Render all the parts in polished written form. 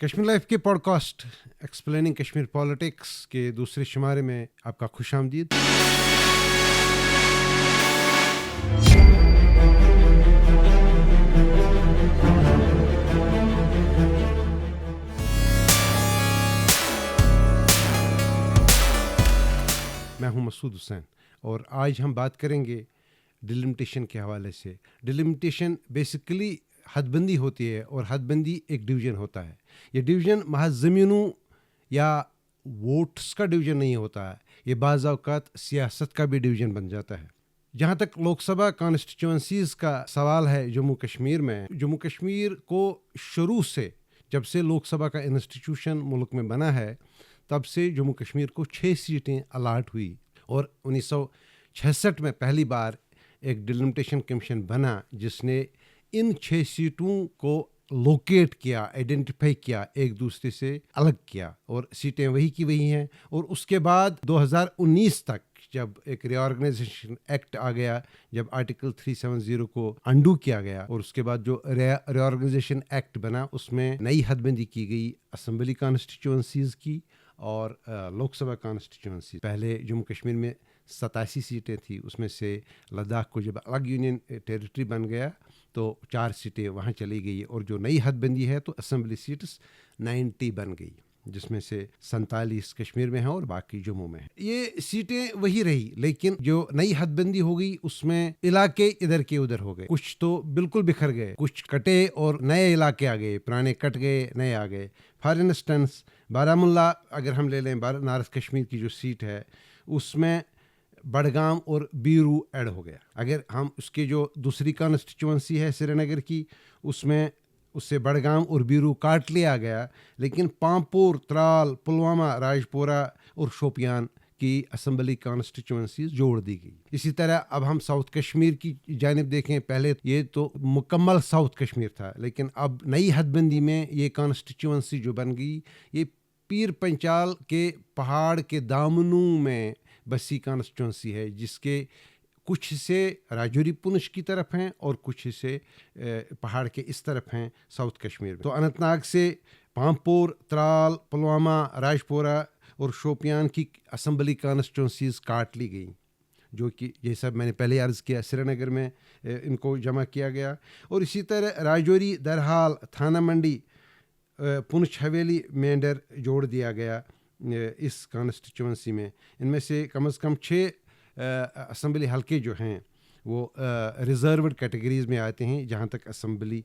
Kashmir life کے podcast explaining Kashmir politics کے دوسرے شمارے میں آپ کا خوش آمدید. میں ہوں مسعود حسین اور آج ہم بات کریں گے ڈیلیمیٹیشن کے حوالے سے. ڈیلیمیٹیشن بیسیکلی حد بندی ہوتی ہے اور حد بندی ایک ڈویژن ہوتا ہے. یہ ڈویژن محض زمینوں یا ووٹس کا ڈویژن نہیں ہوتا ہے, یہ بعض اوقات سیاست کا بھی ڈویژن بن جاتا ہے. جہاں تک لوک سبھا کانسٹیچوئنسیز کا سوال ہے جموں کشمیر میں, جموں کشمیر کو شروع سے جب سے لوک سبھا کا انسٹیٹیوشن ملک میں بنا ہے تب سے جموں کشمیر کو 6 سیٹیں الاٹ ہوئی اور 1966 میں پہلی بار ایک ڈیلیمیٹیشن کمیشن بنا جس نے ان 6 سیٹوں کو لوکیٹ کیا, آئیڈینٹیفائی کیا, ایک دوسرے سے الگ کیا اور سیٹیں وہی کی وہی ہیں. اور اس کے بعد 2019 تک جب ایک ری آرگنائزیشن ایکٹ آ گیا, جب آرٹیکل 370 کو انڈو کیا گیا اور اس کے بعد جو ری آرگنائزیشن ایکٹ بنا اس میں نئی حد بندی کی گئی اسمبلی کانسٹیچوئنسیز کی اور لوک سبھا کانسٹیچوئنسی. پہلے جموں کشمیر میں 87 سیٹیں تھیں, اس میں سے لداخ کو جب الگ یونین ٹیریٹری بن گیا تو 4 سیٹیں وہاں چلی گئی اور جو نئی حد بندی ہے تو اسمبلی سیٹس 90 بن گئی جس میں سے 47 کشمیر میں ہیں اور باقی جموں میں ہیں. یہ سیٹیں وہی رہی لیکن جو نئی حد بندی ہو گئی اس میں علاقے ادھر کے ادھر ہو گئے, کچھ تو بالکل بکھر گئے, کچھ کٹے اور نئے علاقے آ گئے, پرانے کٹ گئے نئے آ گئے. فار انسٹنس بارہمولہ اگر ہم لے لیں, نارتھ کشمیر کی جو سیٹ ہے اس میں بڈگام اور بیرو ایڈ ہو گیا. اگر ہم اس کے جو دوسری کانسٹیچوئنسی ہے سری نگر کی اس میں اس سے بڈگام اور بیرو کاٹ لیا گیا لیکن پامپور, ترال, پلوامہ, راجپورہ اور شوپیان کی اسمبلی کانسٹیچوئنسیز جوڑ دی گئی. اسی طرح اب ہم ساؤتھ کشمیر کی جانب دیکھیں, پہلے یہ تو مکمل ساؤتھ کشمیر تھا لیکن اب نئی حد بندی میں یہ کانسٹیچوئنسی جو بن گئی یہ پیر پنچال کے پہاڑ کے دامنوں میں بسی کانسٹیچوئنسی ہے جس کے کچھ حصے راجوری پونچھ کی طرف ہیں اور کچھ حصے پہاڑ کے اس طرف ہیں ساؤتھ کشمیر میں. تو اننت ناگ سے پامپور, ترال, پلوامہ, راجپورہ اور شوپیان کی اسمبلی کانسٹیچوئنسیز کاٹ لی گئیں جو کہ جیسا میں نے پہلے عرض کیا سری نگر میں ان کو جمع کیا گیا. اور اسی طرح راجوری, درحال, تھانہ منڈی, پونچھ حویلی, مینڈر جوڑ دیا گیا اس کانسٹیچوئنسی میں. ان میں سے کم از کم 6 اسمبلی حلقے جو ہیں وہ ریزروڈ کیٹیگریز میں آتے ہیں جہاں تک اسمبلی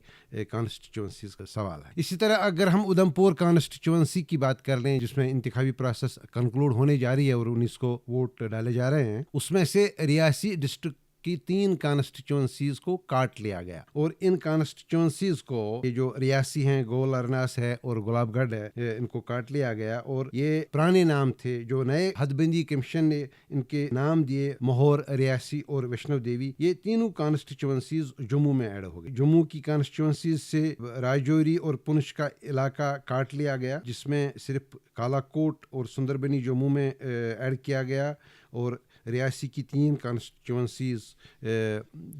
کانسٹیچوئنسیز کا سوال ہے. اسی طرح اگر ہم ادھمپور کانسٹیچوئنسی کی بات کر لیں جس میں انتخابی پروسیس کنکلوڈ ہونے جا رہی ہے اور 19 کو ووٹ ڈالے جا رہے ہیں, اس میں سے ریاسی ڈسٹرکٹ کی 3 کانسٹیچوئنسیز کو کاٹ لیا گیا اور ان کانسٹیچوئنسیز کو یہ جو ریاسی ہیں گول ارناس ہے اور گلاب گڑھ ہے ان کو کاٹ لیا گیا اور یہ پرانے نام تھے. جو نئے حد بندی کمیشن نے ان کے نام دیے مہور, ریاسی اور ویشنو دیوی, یہ تینوں کانسٹیچوئنسیز جموں میں ایڈ ہو گئی. جموں کی کانسٹیچوئنسیز سے راجوری اور پونچھ کا علاقہ کاٹ لیا گیا جس میں صرف کالا کوٹ اور سندر بنی جموں میں ایڈ کیا گیا اور ریاسی کی 3 کانسٹیچوئنسیز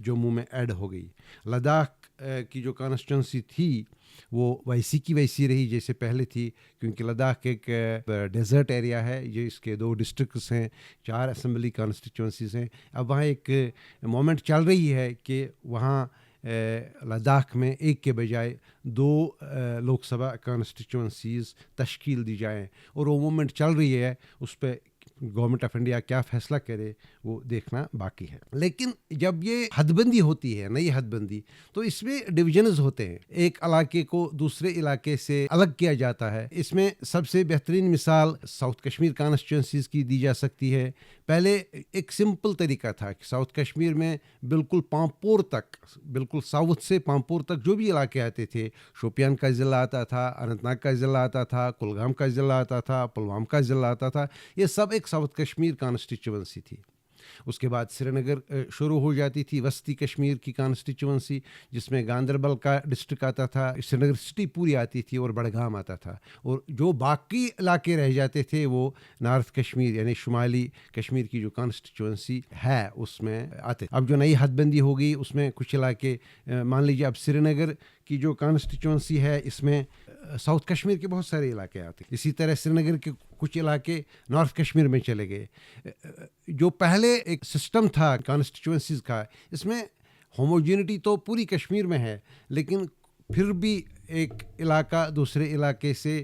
جموں میں ایڈ ہو گئی. لداخ کی جو کانسٹیچوئنسی تھی وہ ویسی کی ویسی رہی جیسے پہلے تھی کیونکہ لداخ ایک ڈیزرٹ ایریا ہے, یہ اس کے 2 ڈسٹرکٹس ہیں, 4 اسمبلی کانسٹیچوئنسیز ہیں. اب وہاں ایک مومنٹ چل رہی ہے کہ وہاں لداخ میں ایک کے بجائے 2 لوک سبھا کانسٹیچوئنسیز تشکیل دی جائیں اور وہ مومنٹ چل رہی ہے. اس پہ گورنمنٹ آف انڈیا کیا فیصلہ کرے وہ دیکھنا باقی ہے. لیکن جب یہ حد بندی ہوتی ہے, نئی حد بندی, تو اس میں ڈویژنز ہوتے ہیں. ایک علاقے کو دوسرے علاقے سے الگ کیا جاتا ہے. اس میں سب سے بہترین مثال ساؤتھ کشمیر کانسٹیچوئنسیز کی دی جا سکتی ہے. پہلے ایک سمپل طریقہ تھا کہ ساؤتھ کشمیر میں بالکل پامپور تک, بالکل ساؤتھ سے پامپور تک جو بھی علاقے آتے تھے, شوپیان کا ضلع آتا تھا, اننت ناگ کا ضلع آتا تھا, کلگام کا ضلع آتا تھا, پلوام کا ضلع آتا تھا, یہ سب ایک ساؤتھ کشمیر کانسٹیچوئنسی تھی. اس کے بعد سری نگر شروع ہو جاتی تھی وسطی کشمیر کی کانسٹیچوئنسی جس میں گاندربل کا ڈسٹرکٹ آتا تھا, سری نگر سٹی پوری آتی تھی اور بڈگام آتا تھا, اور جو باقی علاقے رہ جاتے تھے وہ نارتھ کشمیر یعنی شمالی کشمیر کی جو کانسٹیچوئنسی ہے اس میں آتے. اب جو نئی حد بندی ہوگی اس میں کچھ علاقے مان لیجیے اب سری نگر کی جو کانسٹیچوئنسی ہے اس میں ساؤتھ کشمیر کے بہت سارے علاقے آتے ہیں. اسی طرح سری نگر کے کچھ علاقے نارتھ کشمیر میں چلے گئے. جو پہلے ایک سسٹم تھا کانسٹیچوئنسیز کا, اس میں ہوموجینٹی تو پوری کشمیر میں ہے, لیکن پھر بھی ایک علاقہ دوسرے علاقے سے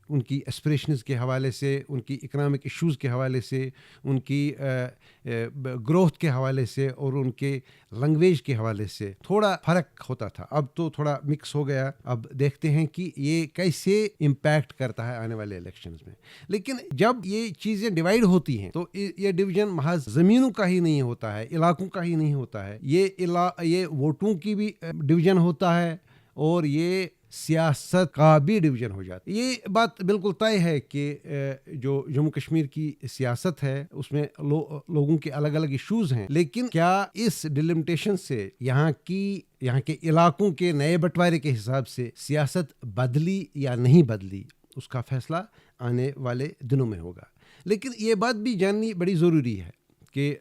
ان کی اسپریشنز کے حوالے سے, ان کی اکنامک ایشوز کے حوالے سے, ان کی گروتھ کے حوالے سے اور ان کے لنگویج کے حوالے سے تھوڑا فرق ہوتا تھا. اب تو تھوڑا مکس ہو گیا. اب دیکھتے ہیں کہ یہ کیسے امپیکٹ کرتا ہے آنے والے الیکشنز میں. لیکن جب یہ چیزیں ڈیوائیڈ ہوتی ہیں تو یہ ڈویژن محض زمینوں کا ہی نہیں ہوتا ہے, علاقوں کا ہی نہیں ہوتا ہے, یہ ووٹوں کی بھی ڈویژن ہوتا ہے اور یہ سیاست کا بھی ڈویژن ہو جاتا ہے. یہ بات بالکل طے ہے کہ جو جموں کشمیر کی سیاست ہے اس میں لوگوں کے الگ الگ ایشوز ہیں, لیکن کیا اس ڈیلیمیٹیشن سے یہاں کے علاقوں کے نئے بٹوارے کے حساب سے سیاست بدلی یا نہیں بدلی, اس کا فیصلہ آنے والے دنوں میں ہوگا. لیکن یہ بات بھی جاننی بڑی ضروری ہے کہ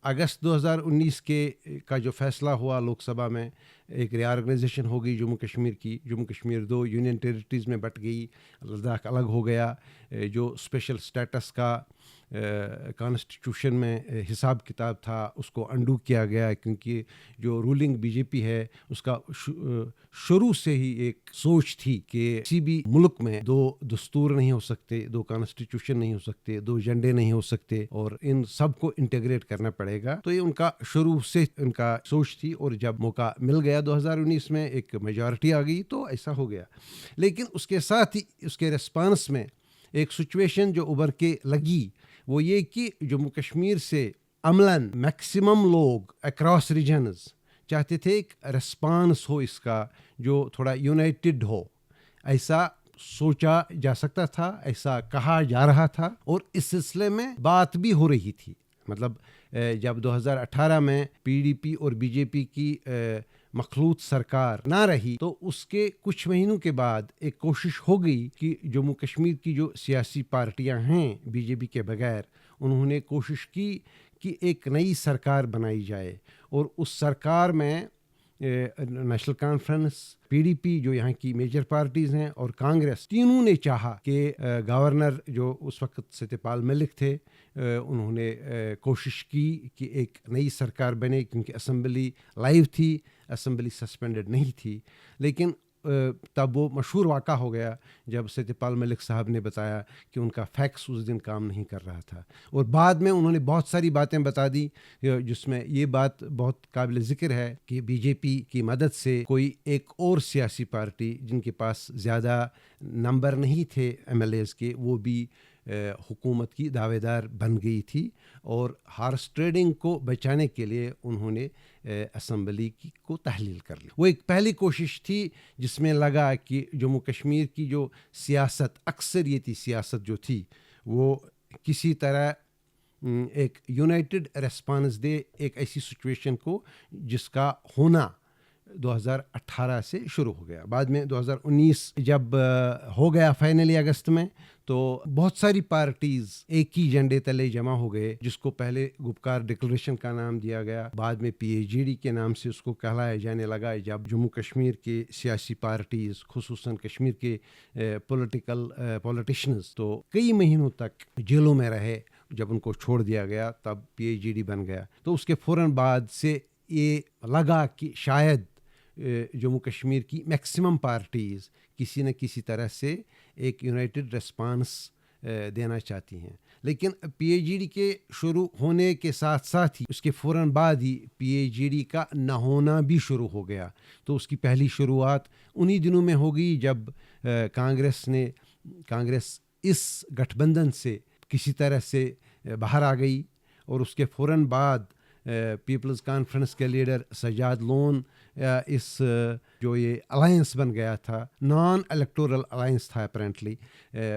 اگست 2019 کا جو فیصلہ ہوا لوک سبھا میں, ایک ری آرگنائزیشن ہو گئی جموں کشمیر کی. جموں کشمیر 2 یونین ٹیریٹریز میں بٹ گئی, لداخ الگ ہو گیا. جو اسپیشل اسٹیٹس کا کانسٹیٹیوشن میں حساب کتاب تھا اس کو انڈو کیا گیا, کیونکہ جو رولنگ بی جے پی ہے اس کا شروع سے ہی ایک سوچ تھی کہ کسی بھی ملک میں 2 دستور نہیں ہو سکتے, 2 کانسٹیٹیوشن نہیں ہو سکتے, 2 ایجنڈے نہیں ہو سکتے, اور ان سب کو انٹیگریٹ کرنا پڑے گا. تو یہ ان کا شروع سے ان کا سوچ تھی, اور جب موقع مل گیا 2019 میں ایک میجورٹی آ گئی تو ایسا ہو گیا. لیکن اس کے ساتھ ہی اس کے ریسپانس میں ایک سچویشن جو ابھر کے لگی وہ یہ کہ جموں کشمیر سے عملاً میکسیمم لوگ اکراس ریجنز چاہتے تھے ایک ریسپانس ہو اس کا جو تھوڑا یونائٹڈ ہو. ایسا سوچا جا سکتا تھا, ایسا کہا جا رہا تھا, اور اس سلسلے میں بات بھی ہو رہی تھی. مطلب جب 2018 میں پی ڈی پی اور بی جے پی کی مخلوط سرکار نہ رہی تو اس کے کچھ مہینوں کے بعد ایک کوشش ہو گئی کہ جموں کشمیر کی جو سیاسی پارٹیاں ہیں بی جے پی کے بغیر, انہوں نے کوشش کی کہ ایک نئی سرکار بنائی جائے. اور اس سرکار میں national conference, P D P جو یہاں کی میجر پارٹیز ہیں, اور کانگریس, تینوں نے چاہا کہ گورنر جو اس وقت ستیپال ملک تھے انہوں نے کوشش کی کہ ایک نئی سرکار بنے, کیونکہ اسمبلی لائیو تھی, اسمبلی سسپینڈڈ نہیں تھی. لیکن تب وہ مشہور واقعہ ہو گیا جب ستیپال ملک صاحب نے بتایا کہ ان کا فیکس اس دن کام نہیں کر رہا تھا, اور بعد میں انہوں نے بہت ساری باتیں بتا دی, جس میں یہ بات بہت قابل ذکر ہے کہ بی جے پی کی مدد سے کوئی ایک اور سیاسی پارٹی جن کے پاس زیادہ نمبر نہیں تھے ایم ایل ایز کے, وہ بھی حکومت کی دعوے دار بن گئی تھی, اور ہارس ٹریڈنگ کو بچانے کے لیے انہوں نے اسمبلی کو تحلیل کر لی. وہ ایک پہلی کوشش تھی جس میں لگا کہ جموں کشمیر کی جو سیاست, اکثریتی سیاست جو تھی, وہ کسی طرح ایک یونائٹڈ ریسپانس دے ایک ایسی سچویشن کو جس کا ہونا 2018 سے شروع ہو گیا. بعد میں 2019 جب ہو گیا فائنلی اگست میں, تو بہت ساری پارٹیز ایک ہی ایجنڈے تلے جمع ہو گئے, جس کو پہلے گپکار ڈکلریشن کا نام دیا گیا, بعد میں پی ایچ ڈی کے نام سے اس کو کہلایا جانے لگا. جب جموں کشمیر کے سیاسی پارٹیز, خصوصاً کشمیر کے پولیٹیشنز تو کئی مہینوں تک جیلوں میں رہے, جب ان کو چھوڑ دیا گیا تب پی ایچ ڈی بن گیا. تو اس کے فوراً بعد سے یہ لگا کہ شاید جموں کشمیر کی میکسیمم پارٹیز کسی نہ کسی طرح سے ایک یونائٹڈ ریسپانس دینا چاہتی ہیں. لیکن پی ایچ ڈی کے شروع ہونے کے ساتھ ساتھ ہی اس کے فوراً بعد ہی پی ایچ ڈی کا نہ ہونا بھی شروع ہو گیا. تو اس کی پہلی شروعات انہی دنوں میں ہو گئی جب کانگریس اس گٹھ بندھن سے کسی طرح سے باہر آ گئی, اور اس کے فوراً بعد پیپلز کانفرنس کے لیڈر سجاد لون اس جو یہ الائنس بن گیا تھا, نان الیکٹورل الائنس تھا اپیرنٹلی,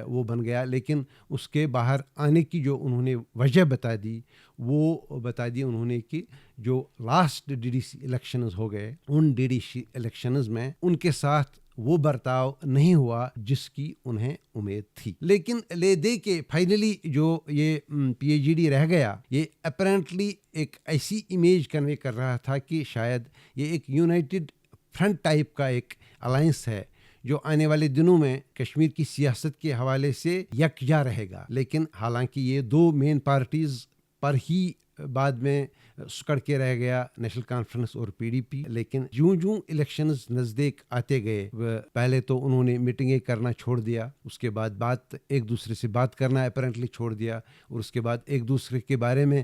وہ بن گیا. لیکن اس کے باہر آنے کی جو انہوں نے وجہ بتا دی, وہ بتا دی انہوں نے کہ جو last D D C elections ہو گئے, ان ڈی ڈی سی الیکشنز میں ان کے ساتھ وہ برتاؤ نہیں ہوا جس کی انہیں امید تھی. لیکن لے دے کے فائنلی جو یہ پی ایچ ڈی رہ گیا, یہ اپیرنٹلی ایک ایسی امیج کنوے کر رہا تھا کہ شاید یہ ایک یونائٹڈ فرنٹ ٹائپ کا ایک الائنس ہے جو آنے والے دنوں میں کشمیر کی سیاست کے حوالے سے یکجا رہے گا. لیکن حالانکہ یہ دو مین پارٹیز پر ہی بعد میں سکڑ کے رہ گیا، نیشنل کانفرنس اور پی ڈی پی. لیکن جوں جوں الیکشنز نزدیک آتے گئے، پہلے تو انہوں نے میٹنگیں کرنا چھوڑ دیا، اس کے بعد ایک دوسرے سے بات کرنا اپیرنٹلی چھوڑ دیا، اور اس کے بعد ایک دوسرے کے بارے میں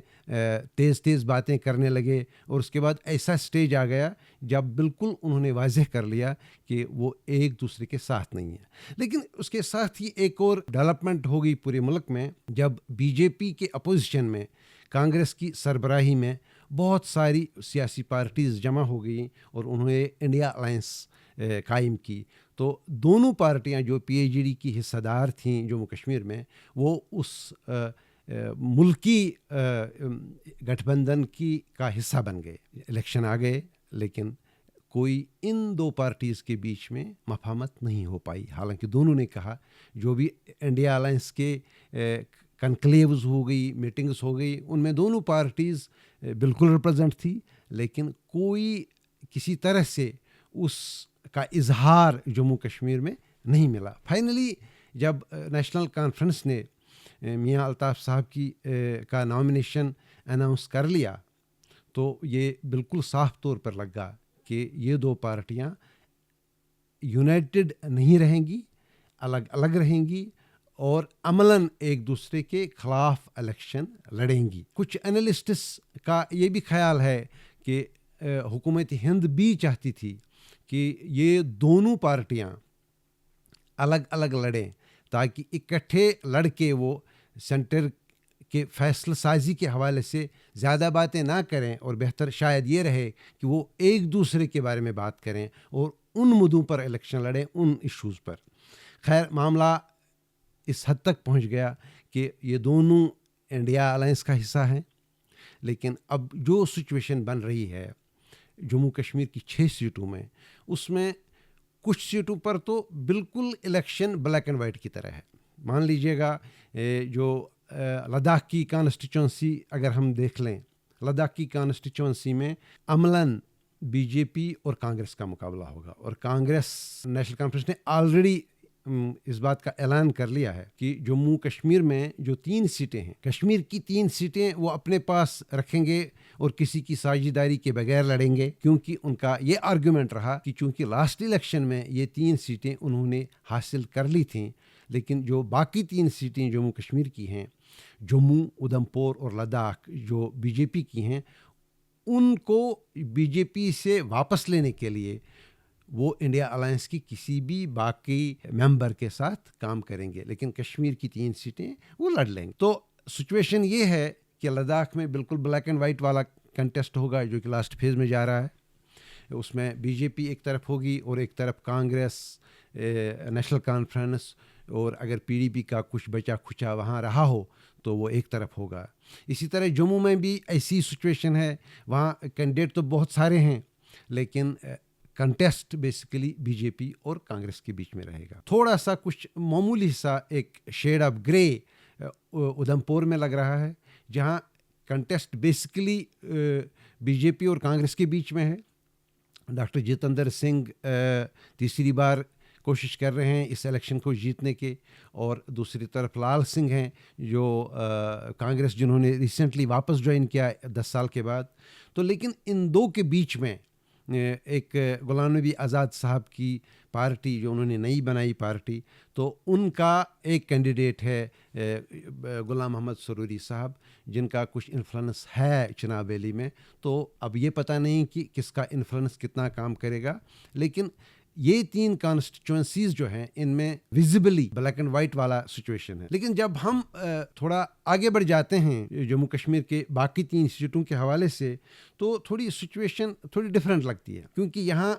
تیز باتیں کرنے لگے. اور اس کے بعد ایسا سٹیج آ گیا جب بالکل انہوں نے واضح کر لیا کہ وہ ایک دوسرے کے ساتھ نہیں ہیں. لیکن اس کے ساتھ ہی ایک اور ڈیولپمنٹ ہو گئی پورے ملک میں، جب بی جے پی کے اپوزیشن میں کانگریس کی سربراہی میں بہت ساری سیاسی پارٹیز جمع ہو گئیں اور انہوں نے انڈیا الائنس قائم کی. تو دونوں پارٹیاں جو پی ایچ ڈی کی حصہ دار تھیں جموں کشمیر میں، وہ اس ملکی گٹھ بندھن کا حصہ بن گئے. الیکشن آ گئے، لیکن کوئی ان دو پارٹیز کے بیچ میں مفاہمت نہیں ہو پائی. حالانکہ دونوں نے کہا، جو بھی انڈیا الائنس کے کنکلیوز ہو گئی، میٹنگز ہو گئی، ان میں دونوں پارٹیز بالکل ریپرزنٹ تھی، لیکن کوئی کسی طرح سے اس کا اظہار جموں کشمیر میں نہیں ملا. فائنلی جب نیشنل کانفرنس نے میاں الطاف صاحب کا نامینیشن اناؤنس کر لیا، تو یہ بالکل صاف طور پر لگا کہ یہ دو پارٹیاں یونائٹڈ نہیں رہیں گی، الگ الگ رہیں گی اور عملاً ایک دوسرے کے خلاف الیکشن لڑیں گی. کچھ انالسٹس کا یہ بھی خیال ہے کہ حکومت ہند بھی چاہتی تھی کہ یہ دونوں پارٹیاں الگ الگ لڑیں، تاکہ اکٹھے لڑ کے وہ سینٹر کے فیصلہ سازی کے حوالے سے زیادہ باتیں نہ کریں، اور بہتر شاید یہ رہے کہ وہ ایک دوسرے کے بارے میں بات کریں اور ان مدوں پر الیکشن لڑیں، ان ایشوز پر. خیر، معاملہ اس حد تک پہنچ گیا کہ یہ دونوں انڈیا الائنس کا حصہ ہیں. لیکن اب جو سچویشن بن رہی ہے جموں کشمیر کی 6 سیٹوں میں، اس میں کچھ سیٹوں پر تو بالکل الیکشن بلیک اینڈ وائٹ کی طرح ہے. مان لیجئے گا جو لداخ کی کانسٹیچوئنسی اگر ہم دیکھ لیں، لداخ کی کانسٹیچوئنسی میں عملاً بی جے پی اور کانگریس کا مقابلہ ہوگا. اور کانگریس، نیشنل کانفرنس نے آلریڈی اس بات کا اعلان کر لیا ہے کہ جموں کشمیر میں جو 3 سیٹیں ہیں، کشمیر کی 3 سیٹیں وہ اپنے پاس رکھیں گے اور کسی کی ساجھیداری کے بغیر لڑیں گے. کیونکہ ان کا یہ آرگومنٹ رہا کہ چونکہ لاسٹ الیکشن میں یہ 3 سیٹیں انہوں نے حاصل کر لی تھیں، لیکن جو باقی 3 سیٹیں جموں کشمیر کی ہیں، جموں، ادھمپور اور لداخ، جو بی جے پی کی ہیں، ان کو بی جے پی سے واپس لینے کے لیے وہ انڈیا الائنس کی کسی بھی باقی ممبر کے ساتھ کام کریں گے. لیکن کشمیر کی 3 سیٹیں وہ لڑ لیں گے. تو سچویشن یہ ہے کہ لداخ میں بالکل بلیک اینڈ وائٹ والا کنٹیسٹ ہوگا، جو کہ لاسٹ فیز میں جا رہا ہے. اس میں بی جے پی ایک طرف ہوگی اور ایک طرف کانگریس، نیشنل کانفرنس، اور اگر پی ڈی پی کا کچھ بچا کھچا وہاں رہا ہو تو وہ ایک طرف ہوگا. اسی طرح جموں میں بھی ایسی سچویشن ہے، وہاں کینڈیڈیٹ تو بہت سارے ہیں، لیکن کنٹیسٹ بیسیکلی بی جے پی اور کانگریس کے بیچ میں رہے گا. تھوڑا سا کچھ معمولی سا ایک شیڈ آف گرے ادھمپور میں لگ رہا ہے، جہاں کنٹیسٹ بیسیکلی بی جے پی اور کانگریس کے بیچ میں ہے. ڈاکٹر جتیندر سنگھ تیسری بار کوشش کر رہے ہیں اس الیکشن کو جیتنے کے، اور دوسری طرف لال سنگھ ہیں جو کانگریس، جنہوں نے ریسنٹلی واپس جوائن کیا 10 سال کے بعد. تو لیکن ان دو کے بیچ میں ایک غلام نبی آزاد صاحب کی پارٹی، جو انہوں نے نئی بنائی پارٹی، تو ان کا ایک کینڈیڈیٹ ہے غلام محمد سروری صاحب، جن کا کچھ انفلوئنس ہے چناب ویلی میں. تو اب یہ پتہ نہیں کہ کس کا انفلوئنس کتنا کام کرے گا. لیکن یہ 3 کانسٹیچوئنسیز جو ہیں، ان میں ویزیبلی بلیک اینڈ وائٹ والا سچویشن ہے. لیکن جب ہم تھوڑا آگے بڑھ جاتے ہیں جموں کشمیر کے باقی 3 سیٹوں کے حوالے سے، تو تھوڑی سچویشن تھوڑی ڈفرینٹ لگتی ہے، کیونکہ یہاں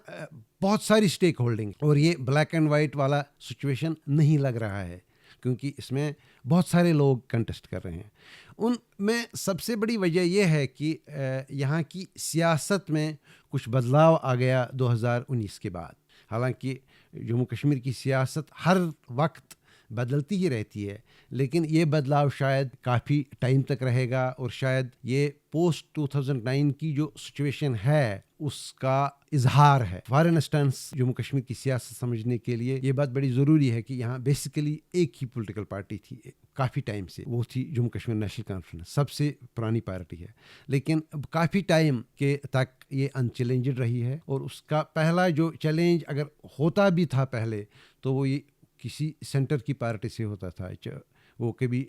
بہت ساری سٹیک ہولڈنگ، اور یہ بلیک اینڈ وائٹ والا سچویشن نہیں لگ رہا ہے، کیونکہ اس میں بہت سارے لوگ کنٹیسٹ کر رہے ہیں. ان میں سب سے بڑی وجہ یہ ہے کہ یہاں کی سیاست میں کچھ بدلاؤ آ گیا 2019 کے بعد. حالانکہ جموں کشمیر کی سیاست ہر وقت بدلتی ہی رہتی ہے، لیکن یہ بدلاؤ شاید کافی ٹائم تک رہے گا، اور شاید یہ پوسٹ 2009 کی جو سچویشن ہے اس کا اظہار ہے. فار انسٹنس جموں کشمیر کی سیاست سمجھنے کے لیے یہ بات بڑی ضروری ہے کہ یہاں بیسیکلی ایک ہی پولیٹیکل پارٹی تھی کافی ٹائم سے، وہ تھی جموں کشمیر نیشنل کانفرنس، سب سے پرانی پارٹی ہے، لیکن کافی ٹائم کے تک یہ ان چیلنجڈ رہی ہے. اور اس کا پہلا جو چیلنج اگر ہوتا بھی تھا پہلے تو وہ یہ کسی سینٹر کی پارٹی سے ہوتا تھا، وہ کبھی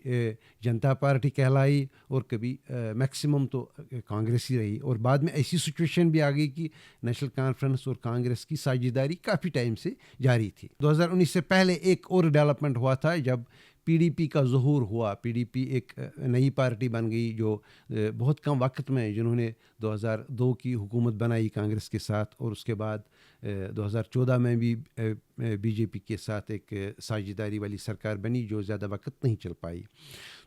جنتا پارٹی کہلائی اور کبھی میکسیمم تو کانگریس ہی رہی. اور بعد میں ایسی سچویشن بھی آ گئی کہ نیشنل کانفرنس اور کانگریس کی ساجھیداری کافی ٹائم سے جاری تھی. 2019 سے پہلے ایک اور ڈیولپمنٹ ہوا تھا جب پی ڈی پی کا ظہور ہوا. پی ڈی پی ایک نئی پارٹی بن گئی جو بہت کم وقت میں، جنہوں نے 2002 کی حکومت بنائی کانگریس کے ساتھ، اور اس کے بعد 2014 میں بھی بی جے پی کے ساتھ ایک ساجھیداری والی سرکار بنی جو زیادہ وقت نہیں چل پائی.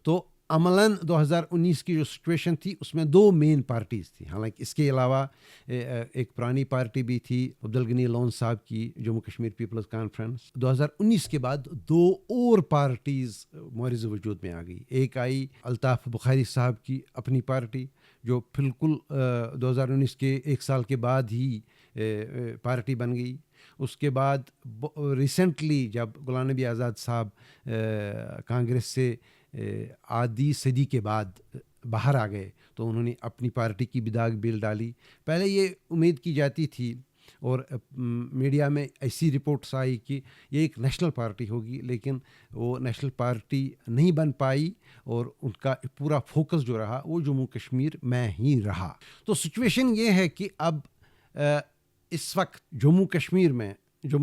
تو عملاً 2019 کی جو سچویشن تھی اس میں 2 مین پارٹیز تھیں. حالانکہ اس کے علاوہ ایک پرانی پارٹی بھی تھی عبدالغنی لون صاحب کی جموں کشمیر پیپلز کانفرنس. 2019 کے بعد 2 اور پارٹیز معرض وجود میں آ گئی. ایک آئی الطاف بخاری صاحب کی اپنی پارٹی جو بالکل 2019 کے 1 سال کے بعد ہی پارٹی بن گئی. اس کے بعد ریسنٹلی جب غلام نبی آزاد صاحب کانگریس سے آدھی صدی کے بعد باہر آ گئے تو انہوں نے اپنی پارٹی کی بھی داغ بیل ڈالی. پہلے یہ امید کی جاتی تھی اور میڈیا میں ایسی رپورٹس آئی کہ یہ ایک نیشنل پارٹی ہوگی، لیکن وہ نیشنل پارٹی نہیں بن پائی اور ان کا پورا فوکس جو رہا وہ جموں کشمیر میں ہی رہا. تو سچویشن یہ ہے کہ اب اس وقت جموں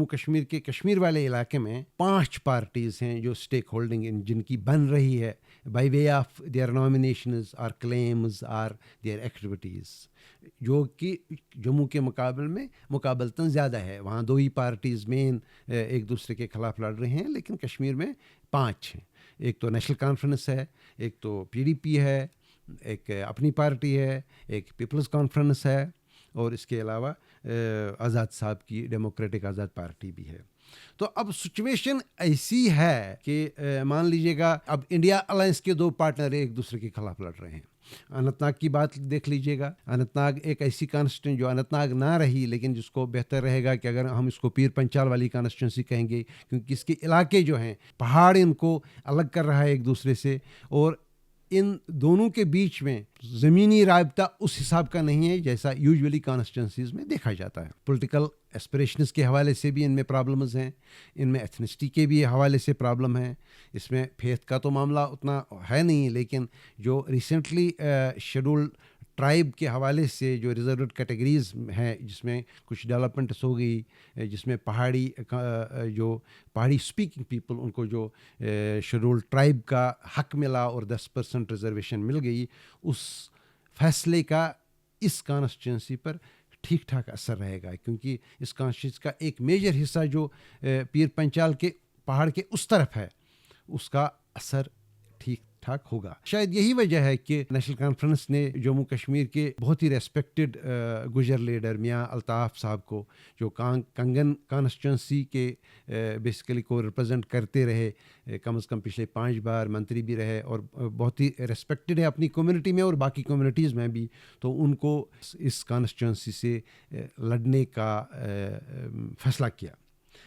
کشمیر کے کشمیر والے علاقے میں 5 پارٹیز ہیں جو اسٹیک ہولڈنگ جن کی بن رہی ہے بائی وے آف دیئر نامینیشنز اور کلیمز اور دیئر ایکٹیویٹیز، جو کہ جموں کے مقابلتاً زیادہ ہے. وہاں 2 ہی پارٹیز مین ایک دوسرے کے خلاف لڑ رہے ہیں، لیکن کشمیر میں 5 ہیں. ایک تو نیشنل کانفرنس ہے، ایک تو پی ڈی پی ہے، ایک اپنی پارٹی ہے، ایک پیپلز کانفرنس ہے، اور اس کے علاوہ آزاد صاحب کی ڈیموکریٹک آزاد پارٹی بھی ہے. تو اب سچویشن ایسی ہے کہ مان لیجئے گا اب انڈیا الائنس کے 2 پارٹنر ایک دوسرے کے خلاف لڑ رہے ہیں. اننت ناگ کی بات دیکھ لیجئے گا. اننت ناگ ایک ایسی کانسٹیٹوئنسی جو اننت ناگ نہ رہی، لیکن جس کو بہتر رہے گا کہ اگر ہم اس کو پیر پنچال والی کانسٹیٹوئنسی کہیں گے، کیونکہ اس کے علاقے جو ہیں پہاڑ ان کو الگ کر رہا ہے ایک دوسرے سے، اور ان دونوں کے بیچ میں زمینی رابطہ اس حساب کا نہیں ہے جیسا یوزولی کانسٹیٹوئنسیز میں دیکھا جاتا ہے. پولیٹیکل ایسپریشنز کے حوالے سے بھی ان میں پرابلمز ہیں، ان میں ایتھنسٹی کے بھی حوالے سے پرابلم ہیں. اس میں فیتھ کا تو معاملہ اتنا ہے نہیں، لیکن جو ریسنٹلی شیڈول ٹرائب کے حوالے سے جو ریزروڈ کیٹیگریز ہیں جس میں کچھ ڈیولپمنٹس ہو گئی، جس میں پہاڑی اسپیکنگ پیپل ان کو جو شیڈول ٹرائب کا حق ملا اور 10% ریزرویشن مل گئی، اس فیصلے کا اس کانسٹیٹوئنسی پر ٹھیک ٹھاک اثر رہے گا. کیونکہ اس کانسٹیٹوئنسی کا ایک میجر حصہ جو پیر پنچال کے پہاڑ کے اس طرف ہے، اس کا اثر ٹھیک ٹھاک ہوگا. شاید یہی وجہ ہے کہ نیشنل کانفرنس نے جموں کشمیر کے بہت ہی ریسپیکٹڈ گجر لیڈر میاں الطاف صاحب کو، جو کنگن کانسٹیٹوئنسی کے بیسیکلی کو ریپرزینٹ کرتے رہے، کم از کم پچھلے 5 بار منتری بھی رہے اور بہت ہی ریسپیکٹڈ ہے اپنی کمیونٹی میں اور باقی کمیونٹیز میں بھی، تو ان کو اس کانسٹیٹوئنسی سے لڑنے کا فیصلہ کیا.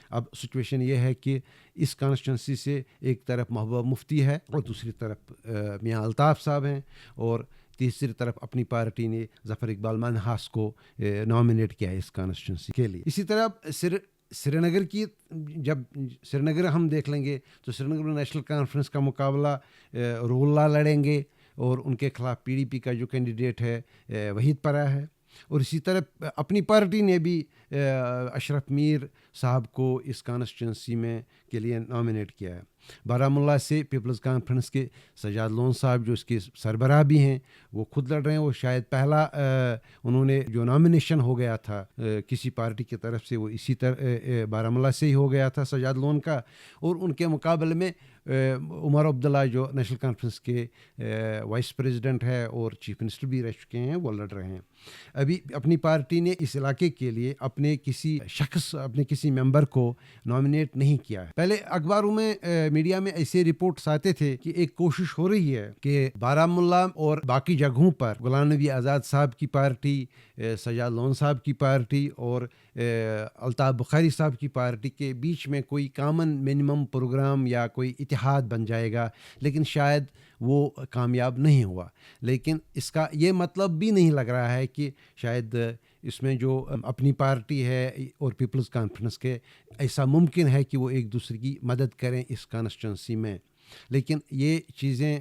اب سچویشن یہ ہے کہ اس کانسٹیٹوئنسی سے ایک طرف محبوبہ مفتی ہے اور دوسری طرف میاں الطاف صاحب ہیں، اور تیسری طرف اپنی پارٹی نے ظفر اقبال منہاس کو نامینیٹ کیا ہے اس کانسٹیٹوئنسی کے لیے. اسی طرح سری نگر ہم دیکھ لیں گے تو سری نگر میں نیشنل کانفرنس کا مقابلہ رول لڑیں گے، اور ان کے خلاف پی ڈی پی کا جو کینڈیڈیٹ ہے وحید پرہ ہے. اور اسی طرح اپنی پارٹی نے بھی اشرف میر صاحب کو اس کانسٹیٹوئنسی میں کے لیے نامینیٹ کیا ہے. بارہمولہ سے پیپلز کانفرنس کے سجاد لون صاحب جو اس کے سربراہ بھی ہیں، وہ خود لڑ رہے ہیں. وہ شاید پہلا انہوں نے جو نامینیشن ہو گیا تھا کسی پارٹی کی طرف سے، وہ اسی طرح بارہمولہ سے ہی ہو گیا تھا سجاد لون کا. اور ان کے مقابلے میں عمر عبداللہ جو نیشنل کانفرنس کے وائس پریزیڈنٹ ہے اور چیف منسٹر بھی رہ چکے ہیں، وہ لڑ رہے ہیں. ابھی اپنی پارٹی نے اس علاقے کے لیے اپنے کسی کسی ممبر کو نامنیٹ نہیں کیا ہے. پہلے اخباروں میں میڈیا میں ایسے رپورٹس آتے تھے کہ ایک کوشش ہو رہی ہے کہ بارہمولہ اور باقی جگہوں پر غلام نبی آزاد صاحب کی پارٹی, سجاد لون صاحب کی پارٹی اور الطاف بخاری صاحب کی پارٹی کے بیچ میں کوئی کامن منیمم پروگرام یا کوئی اتحاد بن جائے گا, لیکن شاید وہ کامیاب نہیں ہوا. لیکن اس کا یہ مطلب بھی نہیں لگ رہا ہے کہ شاید اس میں جو اپنی پارٹی ہے اور پیپلز کانفرنس کے, ایسا ممکن ہے کہ وہ ایک دوسرے کی مدد کریں اس کانسٹیٹوئنسی میں. لیکن یہ چیزیں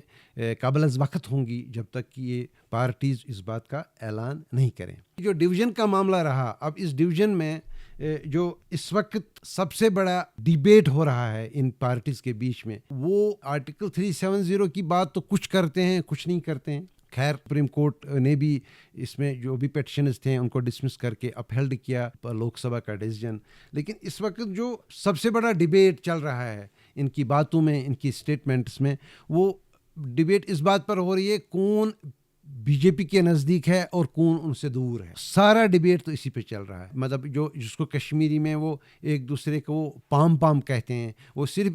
قبل از وقت ہوں گی جب تک کہ یہ پارٹیز اس بات کا اعلان نہیں کریں. جو ڈویژن کا معاملہ رہا, اب اس ڈویژن میں جو اس وقت سب سے بڑا ڈیبیٹ ہو رہا ہے ان پارٹیز کے بیچ میں, وہ آرٹیکل 370 کی بات تو کچھ کرتے ہیں کچھ نہیں کرتے ہیں. خیر سپریم کورٹ نے بھی اس میں جو بھی پیٹیشنز تھے ان کو ڈسمس کر کے اپہیلڈ کیا لوک سبھا کا ڈیسیجن. لیکن اس وقت جو سب سے بڑا ڈیبیٹ چل رہا ہے ان کی باتوں میں, ان کی اسٹیٹمنٹس میں, وہ ڈیبیٹ اس بات پر ہو رہی ہے کون بی جے پی کے نزدیک ہے اور کون ان سے دور ہے. سارا ڈیبیٹ تو اسی پہ چل رہا ہے. مطلب جس کو کشمیری میں وہ ایک دوسرے کو وہ پام پام کہتے ہیں, وہ صرف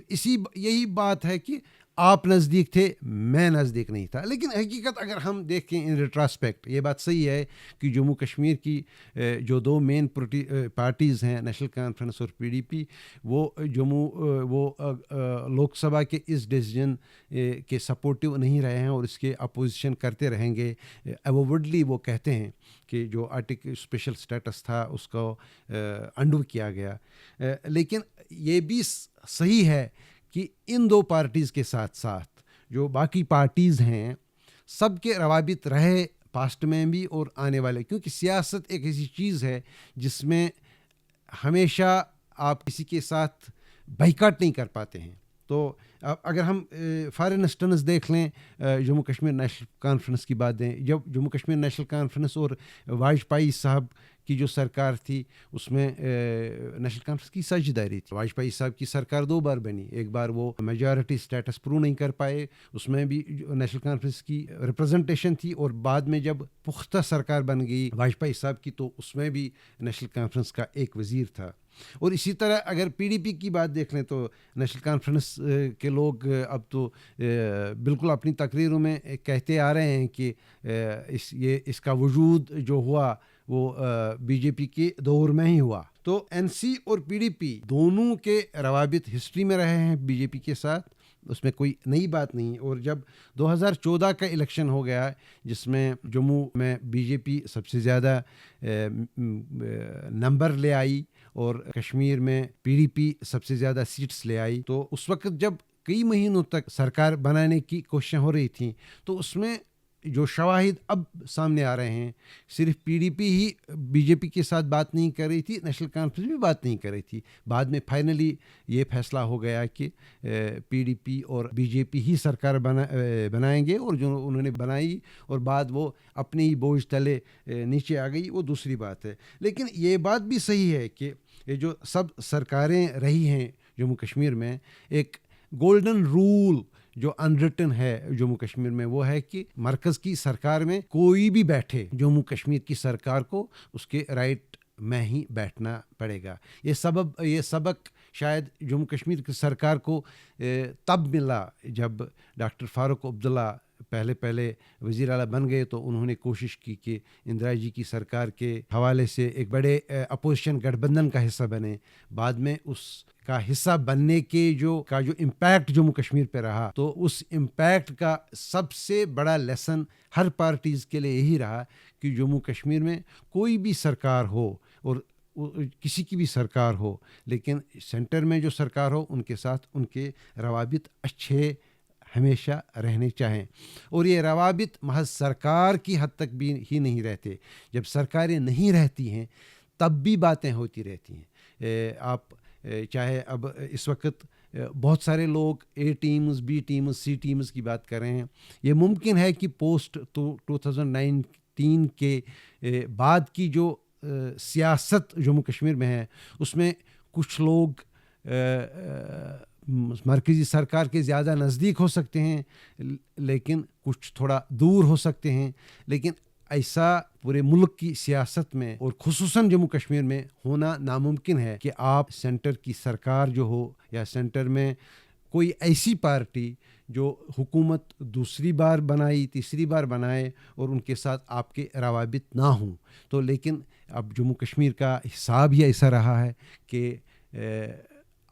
یہی بات ہے کہ آپ نزدیک تھے, میں نزدیک نہیں تھا. لیکن حقیقت اگر ہم دیکھیں ان ریٹراسپیکٹ, یہ بات صحیح ہے کہ جموں کشمیر کی جو دو مین پارٹیز ہیں, نیشنل کانفرنس اور پی ڈی پی, وہ لوک سبھا کے اس ڈیسیجن کے سپورٹیو نہیں رہے ہیں اور اس کے اپوزیشن کرتے رہیں گے. ایووڈلی وہ کہتے ہیں کہ جو آرٹیکل اسپیشل اسٹیٹس تھا اس کو انڈو کیا گیا. لیکن یہ بھی صحیح ہے کہ ان دو پارٹیز کے ساتھ ساتھ جو باقی پارٹیز ہیں سب کے روابط رہے پاسٹ میں بھی اور آنے والے, کیونکہ سیاست ایک ایسی چیز ہے جس میں ہمیشہ آپ کسی کے ساتھ بائیکاٹ نہیں کر پاتے ہیں. تو اگر ہم فار انسٹنس دیکھ لیں جموں کشمیر نیشنل کانفرنس کی بات دیں, جب جموں کشمیر نیشنل کانفرنس اور واجپئی صاحب کی جو سرکار تھی اس میں نیشنل کانفرنس کی ساجھیداری تھی. واجپئی صاحب کی سرکار دو بار بنی, ایک بار وہ میجارٹی سٹیٹس پرو نہیں کر پائے, اس میں بھی نیشنل کانفرنس کی ریپرزنٹیشن تھی, اور بعد میں جب پختہ سرکار بن گئی واجپئی صاحب کی تو اس میں بھی نیشنل کانفرنس کا ایک وزیر تھا. اور اسی طرح اگر پی ڈی پی کی بات دیکھ لیں تو نیشنل کانفرنس کے لوگ اب تو بالکل اپنی تقریروں میں کہتے آ رہے ہیں کہ اس کا وجود جو ہوا وہ بی جے پی کے دور میں ہی ہوا. تو این سی اور پی ڈی پی دونوں کے روابط ہسٹری میں رہے ہیں بی جے پی کے ساتھ, اس میں کوئی نئی بات نہیں. اور جب 2014 کا الیکشن ہو گیا جس میں جموں میں بی جے پی سب سے زیادہ نمبر لے آئی اور کشمیر میں پی ڈی پی سب سے زیادہ سیٹس لے آئی, تو اس وقت جب کئی مہینوں تک سرکار بنانے کی کوششیں ہو رہی تھیں تو اس میں جو شواہد اب سامنے آ رہے ہیں, صرف پی ڈی پی ہی بی جے پی کے ساتھ بات نہیں کر رہی تھی, نیشنل کانفرنس بھی بات نہیں کر رہی تھی. بعد میں فائنلی یہ فیصلہ ہو گیا کہ پی ڈی پی اور بی جے پی ہی سرکار بنائیں گے, اور جو انہوں نے بنائی اور بعد وہ اپنے ہی بوجھ تلے نیچے آ گئی, وہ دوسری بات ہے. لیکن یہ بات بھی صحیح ہے کہ یہ جو سب سرکاریں رہی ہیں جموں کشمیر میں, ایک گولڈن رول جو انریٹن ہے جموں کشمیر میں, وہ ہے کہ مرکز کی سرکار میں کوئی بھی بیٹھے, جموں کشمیر کی سرکار کو اس کے رائٹ میں ہی بیٹھنا پڑے گا. یہ سبق شاید جموں کشمیر کی سرکار کو تب ملا جب ڈاکٹر فاروق عبداللہ پہلے وزیر اعلیٰ بن گئے, تو انہوں نے کوشش کی کہ اندرا جی کی سرکار کے حوالے سے ایک بڑے اپوزیشن گٹھ بندھن کا حصہ بنے. بعد میں اس کا حصہ بننے کے جو امپیکٹ جموں کشمیر پہ رہا, تو اس امپیکٹ کا سب سے بڑا لیسن ہر پارٹیز کے لیے یہی رہا کہ جموں کشمیر میں کوئی بھی سرکار ہو اور کسی کی بھی سرکار ہو, لیکن سینٹر میں جو سرکار ہو ان کے ساتھ ان کے روابط اچھے ہمیشہ رہنے چاہیں. اور یہ روابط محض سرکار کی حد تک بھی ہی نہیں رہتے, جب سرکاریں نہیں رہتی ہیں تب بھی باتیں ہوتی رہتی ہیں. آپ چاہے اب اس وقت بہت سارے لوگ A teams, B teams, C teams کی بات کر رہے ہیں. یہ ممکن ہے کہ پوسٹ 2019 کے بعد کی جو سیاست جموں کشمیر میں ہے اس میں کچھ لوگ مرکزی سرکار کے زیادہ نزدیک ہو سکتے ہیں, لیکن کچھ تھوڑا دور ہو سکتے ہیں. لیکن ایسا پورے ملک کی سیاست میں اور خصوصاً جموں کشمیر میں ہونا ناممکن ہے کہ آپ سینٹر کی سرکار جو ہو یا سینٹر میں کوئی ایسی پارٹی جو حکومت دوسری بار بنائی تیسری بار بنائے اور ان کے ساتھ آپ کے روابط نہ ہوں. تو لیکن اب جموں کشمیر کا حساب ہی ایسا رہا ہے کہ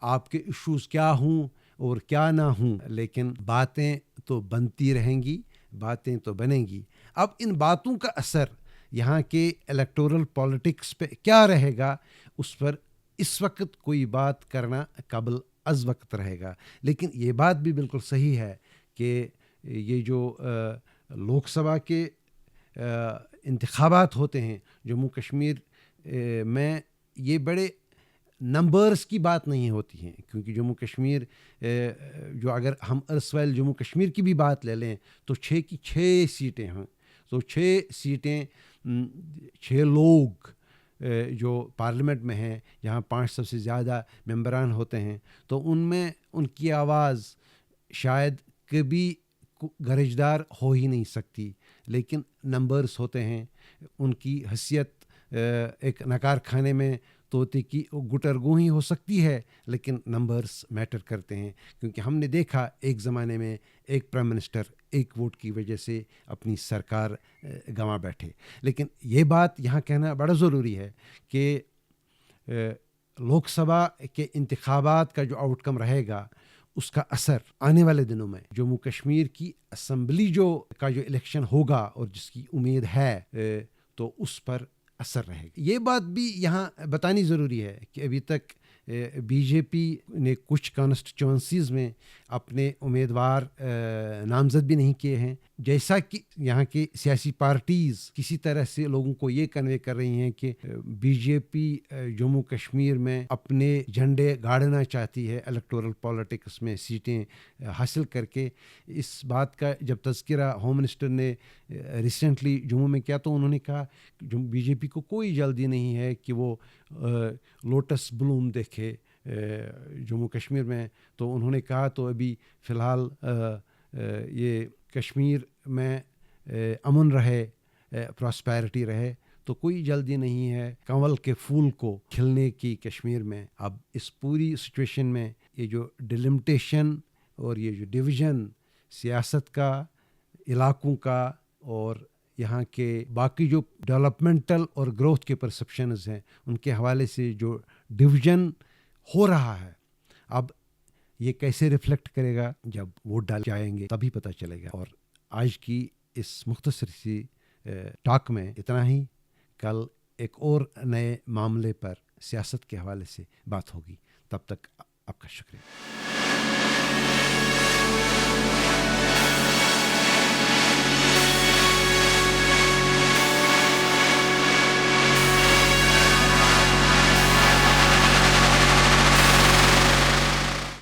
آپ کے ایشوز کیا ہوں اور کیا نہ ہوں، لیکن باتیں تو بنتی رہیں گی، باتیں تو بنیں گی. اب ان باتوں کا اثر یہاں کے الیکٹورل پالیٹکس پہ کیا رہے گا، اس پر اس وقت کوئی بات کرنا قبل از وقت رہے گا. لیکن یہ بات بھی بالکل صحیح ہے کہ یہ جو لوک سبھا کے انتخابات ہوتے ہیں جموں کشمیر میں، یہ بڑے نمبرز کی بات نہیں ہوتی ہیں، کیونکہ جموں کشمیر جو اگر ہم ارسوائل جموں کشمیر کی بھی بات لے لیں تو 6 کی 6 سیٹیں ہیں. تو 6 سیٹیں 6 لوگ جو پارلیمنٹ میں ہیں، جہاں 500 سے زیادہ ممبران ہوتے ہیں، تو ان میں ان کی آواز شاید کبھی گرجدار ہو ہی نہیں سکتی. لیکن نمبرز ہوتے ہیں، ان کی حیثیت ایک نکار کھانے میں طوطے کی گٹرگوں ہی ہو سکتی ہے، لیکن نمبرز میٹر کرتے ہیں. کیونکہ ہم نے دیکھا ایک زمانے میں ایک پرائم منسٹر ایک ووٹ کی وجہ سے اپنی سرکار گنوا بیٹھے. لیکن یہ بات یہاں کہنا بڑا ضروری ہے کہ لوک سبھا کے انتخابات کا جو آؤٹ کم رہے گا، اس کا اثر آنے والے دنوں میں جموں کشمیر کی اسمبلی جو الیکشن ہوگا اور جس کی امید ہے، تو اس پر اثر رہے گا. یہ بات بھی یہاں بتانی ضروری ہے کہ ابھی تک بی جے پی نے کچھ کانسٹیچوئنسیز میں اپنے امیدوار نامزد بھی نہیں کیے ہیں. جیسا کہ یہاں کی سیاسی پارٹیز کسی طرح سے لوگوں کو یہ کنوے کر رہی ہیں کہ بی جے پی جموں کشمیر میں اپنے جھنڈے گاڑنا چاہتی ہے، الیکٹورل پالیٹکس میں سیٹیں حاصل کر کے. اس بات کا جب تذکرہ ہوم منسٹر نے ریسنٹلی جموں میں کیا تو انہوں نے کہا کہ بی جے پی کو کوئی جلدی نہیں ہے کہ وہ لوٹس بلوم دیکھے جموں کشمیر میں. تو انہوں نے کہا تو ابھی فی الحال یہ کشمیر میں امن رہے، پراسپیرٹی رہے، تو کوئی جلدی نہیں ہے کنول کے پھول کو کھلنے کی کشمیر میں. اب اس پوری سچویشن میں یہ جو ڈیلیمٹیشن اور یہ جو ڈویژن سیاست کا، علاقوں کا اور یہاں کے باقی جو ڈیولپمنٹل اور گروتھ کے پرسپشنز ہیں، ان کے حوالے سے جو ڈویژن ہو رہا ہے، اب یہ کیسے ریفلیکٹ کرے گا؟ جب ووٹ ڈال جائیں گے تبھی پتہ چلے گا. اور آج کی اس مختصر سی ٹاک میں اتنا ہی. کل ایک اور نئے معاملے پر سیاست کے حوالے سے بات ہوگی. تب تک آپ کا شکریہ.